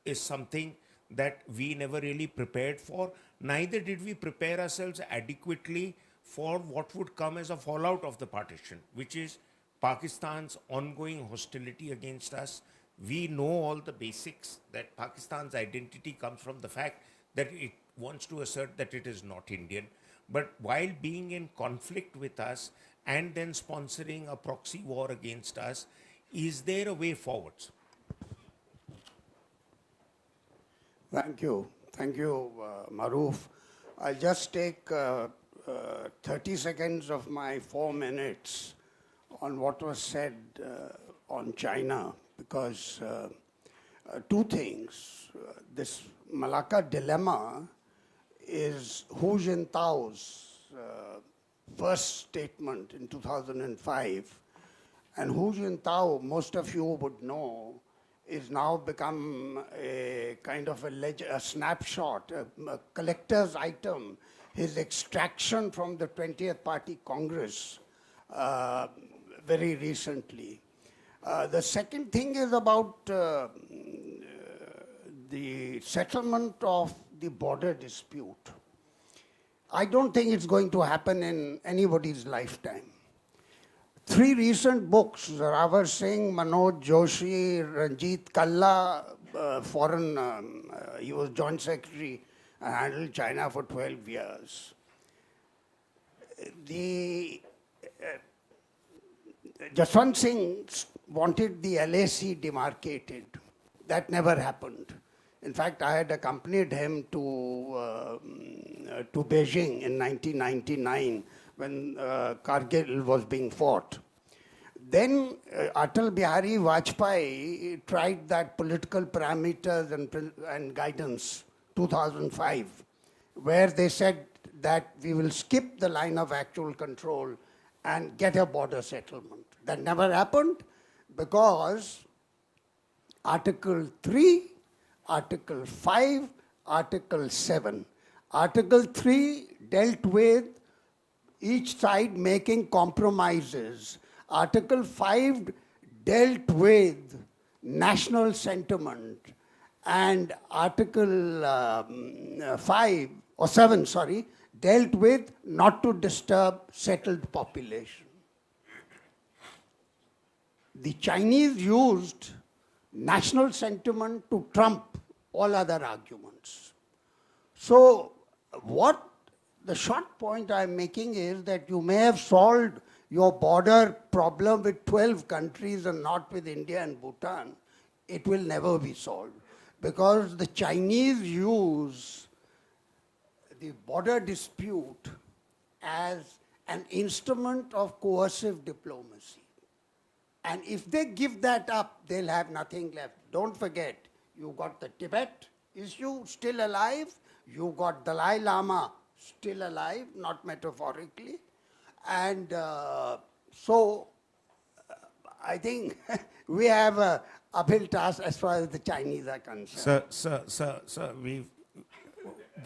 is something that we never really prepared for. Neither did we prepare ourselves adequately for what would come as a fallout of the partition, which is Pakistan's ongoing hostility against us. We know all the basics, that Pakistan's identity comes from the fact that it wants to assert that it is not Indian. But while being in conflict with us and then sponsoring a proxy war against us, is there a way forwards? Thank you. Thank you, Maroof. I'll just take 30 seconds of my 4 minutes on what was said on China, because two things. This Malacca dilemma is Hu Jintao's first statement in 2005. And Hu Jintao, most of you would know, is now become a kind of a snapshot, a collector's item. His extraction from the 20th Party Congress very recently. The second thing is about the settlement of the border dispute. I don't think it's going to happen in anybody's lifetime. Three recent books, Ravar Singh, Manoj Joshi, Ranjit Kalla, he was Joint Secretary and handled China for 12 years. Jaswant Singh wanted the LAC demarcated. That never happened. In fact, I had accompanied him to Beijing in 1999 when Kargil was being fought. Then Atal Bihari Vajpayee tried that political parameters and guidance, 2005, where they said that we will skip the line of actual control and get a border settlement. That never happened because Article 3, Article 5, Article 7. Article 3 dealt with each side making compromises. Article 5 dealt with national sentiment. And Article 7, dealt with not to disturb settled population. The Chinese used national sentiment to trump all other arguments. So what the short point I'm making is that you may have solved your border problem with 12 countries and not with India and Bhutan. It will never be solved because the Chinese use the border dispute as an instrument of coercive diplomacy. And if they give that up, they'll have nothing left. Don't forget, you got the Tibet issue still alive, you got Dalai Lama still alive, not metaphorically. And so I think we have a uphill task as far as the Chinese are concerned. Sir, we've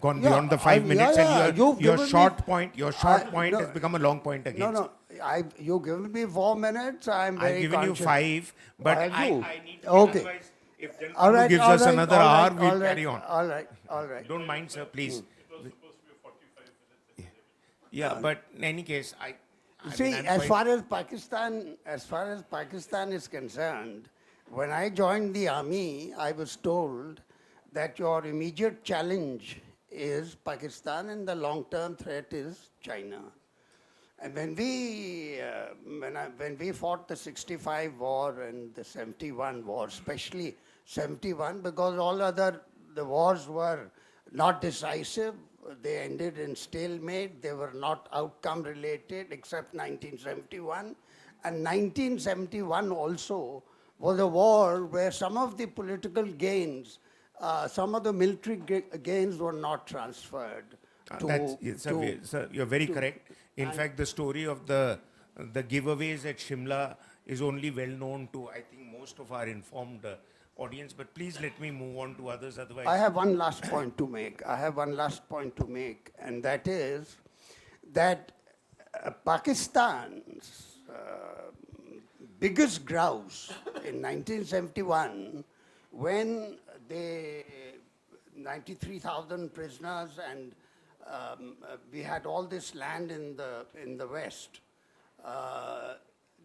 gone beyond the 5 minutes, and your short point has become a long point again. No, you've given me 4 minutes. I'm very I've given conscious. you 5, but Have I you? need to. Okay. Otherwise, if Jan All right, gives all us right, another all hour, right, we'll all right, carry on. All right. Don't mind, sir, please. Yeah, but in any case, See, as far as Pakistan is concerned, when I joined the army, I was told that your immediate challenge is Pakistan and the long-term threat is China. And when we fought the 65 war and the 71 war, especially 71, because the wars were not decisive, they ended in stalemate, they were not outcome related except 1971. And 1971 also was a war where some of the political gains, some of the military gains were not transferred. Sir, you're very correct. In fact, the story of the giveaways at Shimla is only well known to, I think, most of our informed audience. But please let me move on to others. Otherwise, I have one last point to make. And that is that Pakistan's biggest grouse in 1971, when 93,000 prisoners and we had all this land in the West.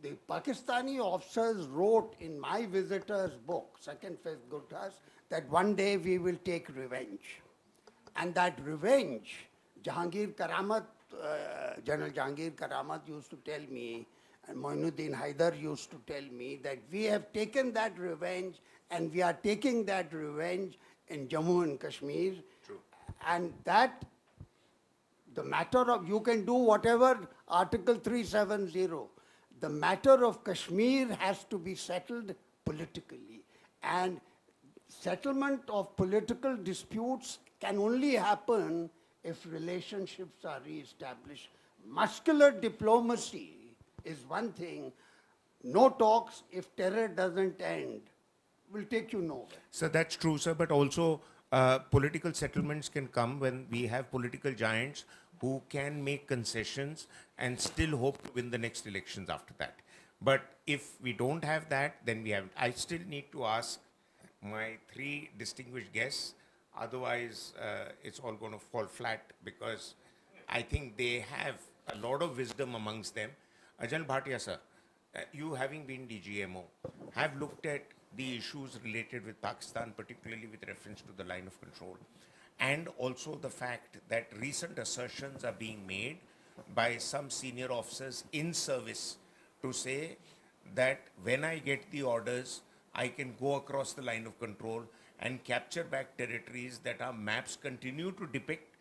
The Pakistani officers wrote in my visitor's book, Second Fifth Gurkhas, that one day we will take revenge. And that revenge, General Jahangir Karamat used to tell me, and Moinuddin Haidar used to tell me that we have taken that revenge and we are taking that revenge in Jammu and Kashmir. True. And that the matter of, you can do whatever, Article 370, the matter of Kashmir has to be settled politically. And settlement of political disputes can only happen if relationships are re-established. Muscular diplomacy is one thing. No talks if terror doesn't end will take you nowhere. So that's true, sir, but also political settlements can come when we have political giants who can make concessions and still hope to win the next elections after that. But if we don't have that, then we haven't. I still need to ask my three distinguished guests, otherwise it's all going to fall flat because I think they have a lot of wisdom amongst them. Ajal Bhatia, sir, you having been DGMO, have looked at the issues related with Pakistan, particularly with reference to the line of control, and also the fact that recent assertions are being made by some senior officers in service to say that when I get the orders, I can go across the line of control and capture back territories that our maps continue to depict,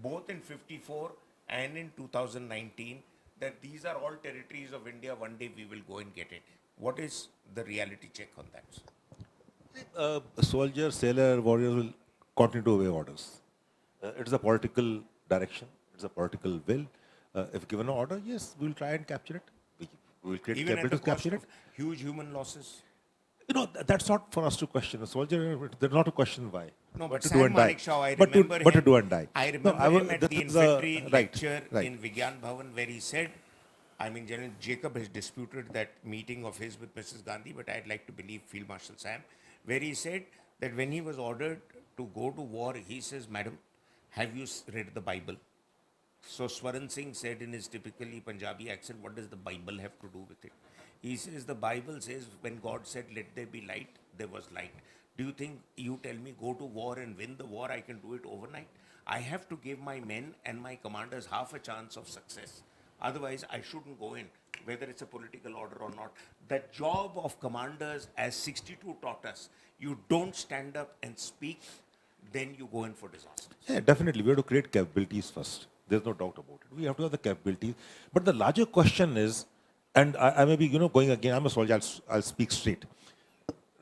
both in 54 and in 2019, that these are all territories of India. One day we will go and get it. What is the reality check on that, sir? A soldier, sailor, warrior will continue to obey orders. It's a political direction. It's a political will. If given an order, yes, we will try and capture it. We will create Even at capital the to cost capture it. of huge human losses? That's not for us to question. A soldier, they're not to question why. No, but to Sam do and die. Manekshaw, I But remember to him. do and die. I No, remember him at this the is a- infantry right, lecture right. in Vigyan Bhavan where he said, I mean, General Jacob has disputed that meeting of his with Mrs. Gandhi, but I'd like to believe Field Marshal Sam, where he said that when he was ordered to go to war, he says, Madam, have you read the Bible? So Swaran Singh said in his typically Punjabi accent, what does the Bible have to do with it? He says, the Bible says when God said, let there be light, there was light. Do you think you tell me go to war and win the war, I can do it overnight? I have to give my men and my commanders half a chance of success. Otherwise, I shouldn't go in, whether it's a political order or not. The job of commanders, as 62 taught us, you don't stand up and speak, then you go in for disaster. Yeah, definitely. We have to create capabilities first. There's no doubt about it. We have to have the capabilities. But the larger question is, and I may be, going again, I'm a soldier, I'll speak straight.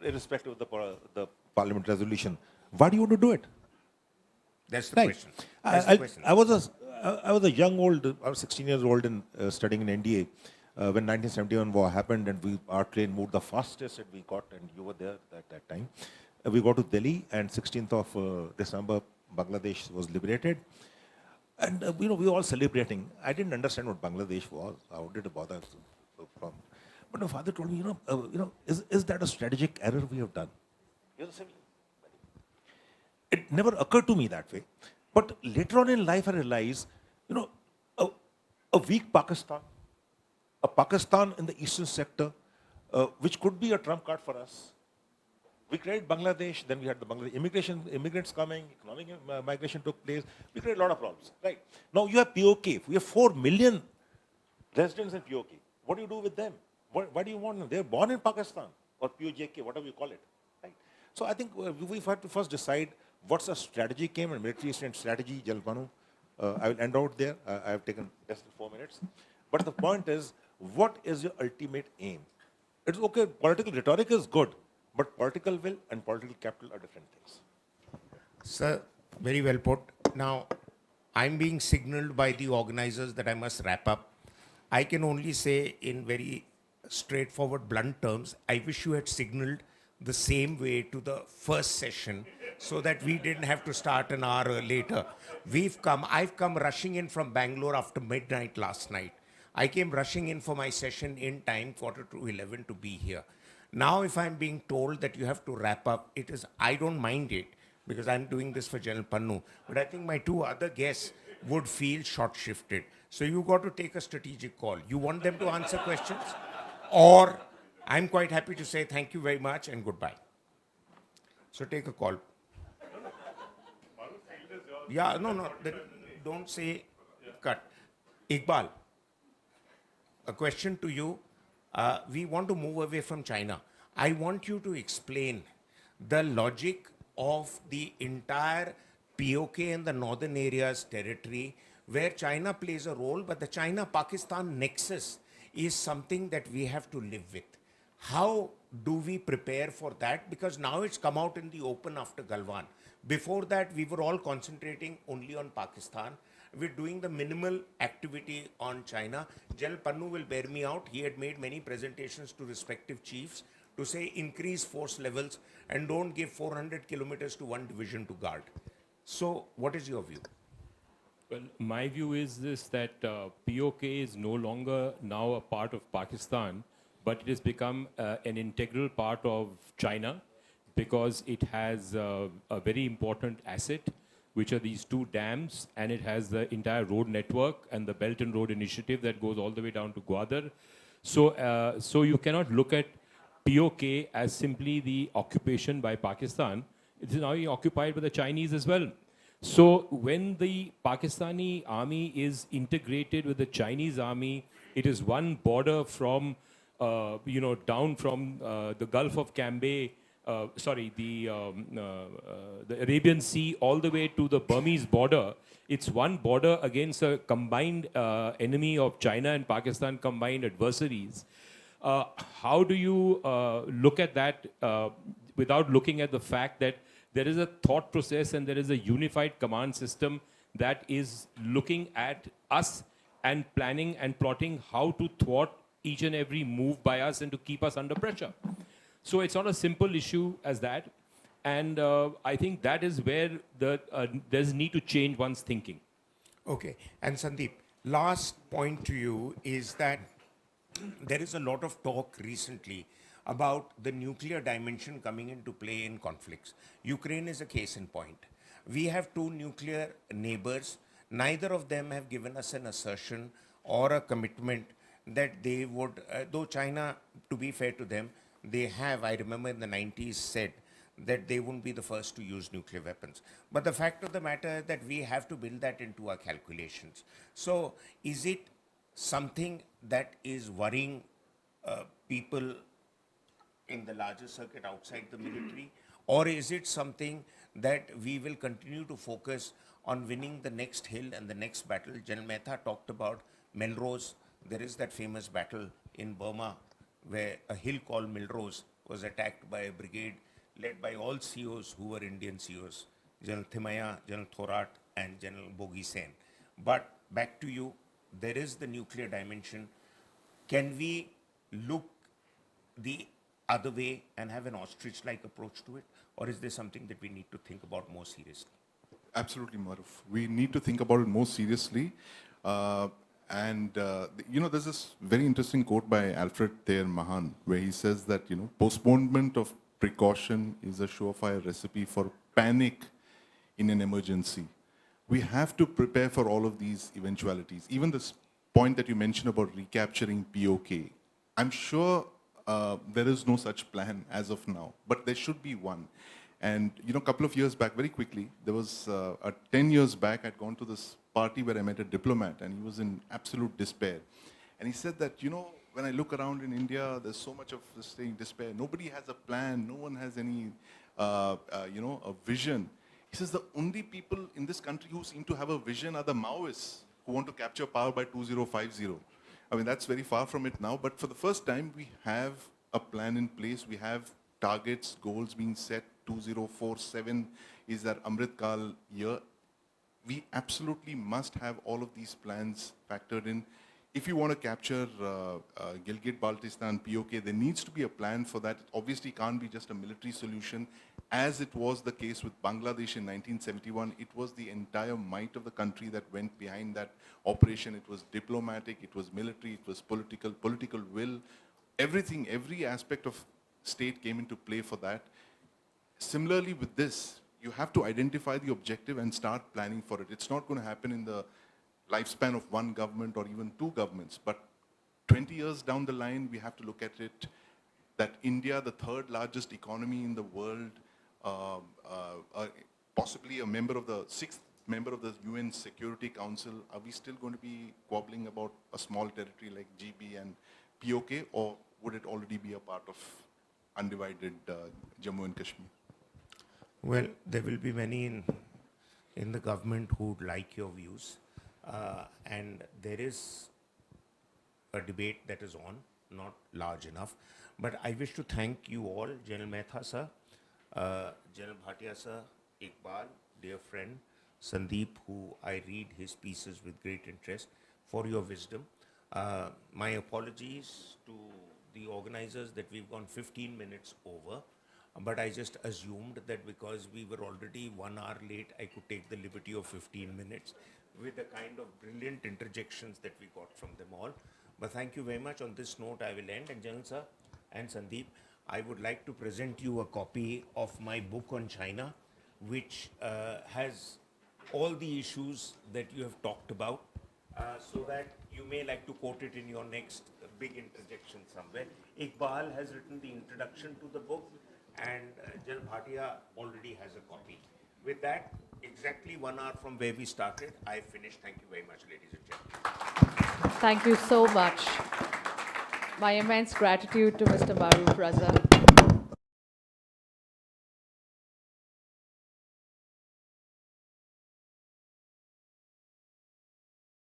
Irrespective of the parliament resolution, why do you want to do it? That's the Right. question. That's the question. I was a young old, I was 16 years old and studying in NDA when 1971 war happened, and our train moved the fastest that we got, and you were there at that time. We got to Delhi, and 16th of December, Bangladesh was liberated. And we were all celebrating. I didn't understand what Bangladesh was. How did it bother from? But my father told me, is that a strategic error we have done? It never occurred to me that way. But later on in life, I realized, a weak Pakistan, a Pakistan in the eastern sector, which could be a trump card for us. We created Bangladesh, then we had the Bangladesh immigrants coming, economic migration took place. We created a lot of problems, right? Now you have POK. We have 4 million residents in POK. What do you do with them? Why do you want them? They're born in Pakistan or POJK, whatever you call it, right? So I think we've had to first decide what's the strategy came and military strategy, Jalpanu. I will end out there. I have taken less than 4 minutes. But the point is, what is your ultimate aim? It's okay, political rhetoric is good, but political will and political capital are different things. Sir, very well put. Now, I'm being signaled by the organizers that I must wrap up. I can only say in very straightforward, blunt terms, I wish you had signaled the same way to the first session so that we didn't have to start an hour later. I've come rushing in from Bangalore after midnight last night. I came rushing in for my session in time, 11:15 to be here. Now, if I'm being told that you have to wrap up, I don't mind it because I'm doing this for General Pannu. But I think my two other guests would feel short-shifted. So you got to take a strategic call. You want them to answer questions? Or I'm quite happy to say thank you very much and goodbye. So take a call. Yeah, no, don't say cut. Iqbal, a question to you. We want to move away from China. I want you to explain the logic of the entire POK and the northern areas territory where China plays a role, but the China-Pakistan nexus is something that we have to live with. How do we prepare for that? Because now it's come out in the open after Galwan. Before that, we were all concentrating only on Pakistan. We're doing the minimal activity on China. General Pannu will bear me out. He had made many presentations to respective chiefs to say increase force levels and don't give 400 kilometers to one division to guard. So, what is your view? Well, my view is this, that POK is no longer now a part of Pakistan, but it has become an integral part of China because it has a very important asset, which are these two dams, and it has the entire road network and the Belt and Road Initiative that goes all the way down to Gwadar. So you cannot look at POK as simply the occupation by Pakistan. It is now being occupied by the Chinese as well. So when the Pakistani army is integrated with the Chinese army, it is one border from, down from the Gulf of Cambay, the Arabian Sea, all the way to the Burmese border. It's one border against a combined enemy of China and Pakistan, combined adversaries. How do you look at that without looking at the fact that there is a thought process and there is a unified command system that is looking at us and planning and plotting how to thwart each and every move by us and to keep us under pressure? So it's not a simple issue as that. And I think that is where there's need to change one's thinking. Okay. And Sandeep, last point to you is that there is a lot of talk recently about the nuclear dimension coming into play in conflicts. Ukraine is a case in point. We have two nuclear neighbors. Neither of them have given us an assertion or a commitment that they would, though China, to be fair to them, they have, I remember in the 90s, said that they wouldn't be the first to use nuclear weapons. But the fact of the matter is that we have to build that into our calculations. So is it something that is worrying people in the larger circuit outside the military? Or is it something that we will continue to focus on winning the next hill and the next battle? General Mehta talked about Melrose. There is that famous battle in Burma where a hill called Melrose was attacked by a brigade led by all COs who were Indian COs, General Thimaya, General Thorat, and General Bogi Sen. But back to you, there is the nuclear dimension. Can we look the other way and have an ostrich-like approach to it? Or is there something that we need to think about more seriously? Absolutely, Maroof. We need to think about it more seriously. There's this very interesting quote by Alfred Thayer Mahan, where he says that, postponement of precaution is a surefire recipe for panic in an emergency. We have to prepare for all of these eventualities. Even this point that you mentioned about recapturing POK, I'm sure there is no such plan as of now, but there should be one. And, a couple of years back, very quickly, there was 10 years back, I'd gone to this party where I met a diplomat, and he was in absolute despair. And he said that, when I look around in India, there's so much of this thing, despair. Nobody has a plan. No one has any, a vision. He says the only people in this country who seem to have a vision are the Maoists who want to capture power by 2050. I mean, that's very far from it now, but for the first time, we have a plan in place. We have targets, goals being set. 2047 is that Amrit Kal year. We absolutely must have all of these plans factored in. If you want to capture Gilgit-Baltistan, POK, there needs to be a plan for that. It obviously can't be just a military solution. As it was the case with Bangladesh in 1971, it was the entire might of the country that went behind that operation. It was diplomatic, it was military, it was political will. Everything, every aspect of state came into play for that. Similarly with this, you have to identify the objective and start planning for it. It's not going to happen in the lifespan of one government or even two governments, but 20 years down the line, we have to look at it that India, the third largest economy in the world, possibly sixth member of the UN Security Council, are we still going to be squabbling about a small territory like GB and POK, or would it already be a part of undivided Jammu and Kashmir? Well, there will be many in the government who would like your views. And there is a debate that is on. not large enough. But I wish to thank you all, General Mehta sir, General Bhatia sir, Iqbal, dear friend, Sandeep, who I read his pieces with great interest, for your wisdom. My apologies to the organizers that we've gone 15 minutes over, but I just assumed that because we were already 1 hour late, I could take the liberty of 15 minutes with the kind of brilliant interjections that we got from them all. But thank you very much. On this note, I will end. And General sir and Sandeep, I would like to present you a copy of my book on China, which has all the issues that you have talked about, so that you may like to quote it in your next big interjection somewhere. Iqbal has written the introduction to the book, and General Bhatia already has a copy. With that, exactly 1 hour from where we started, I finished. Thank you very much, ladies and gentlemen. Thank you so much. My immense gratitude to Mr. Maroof Raza.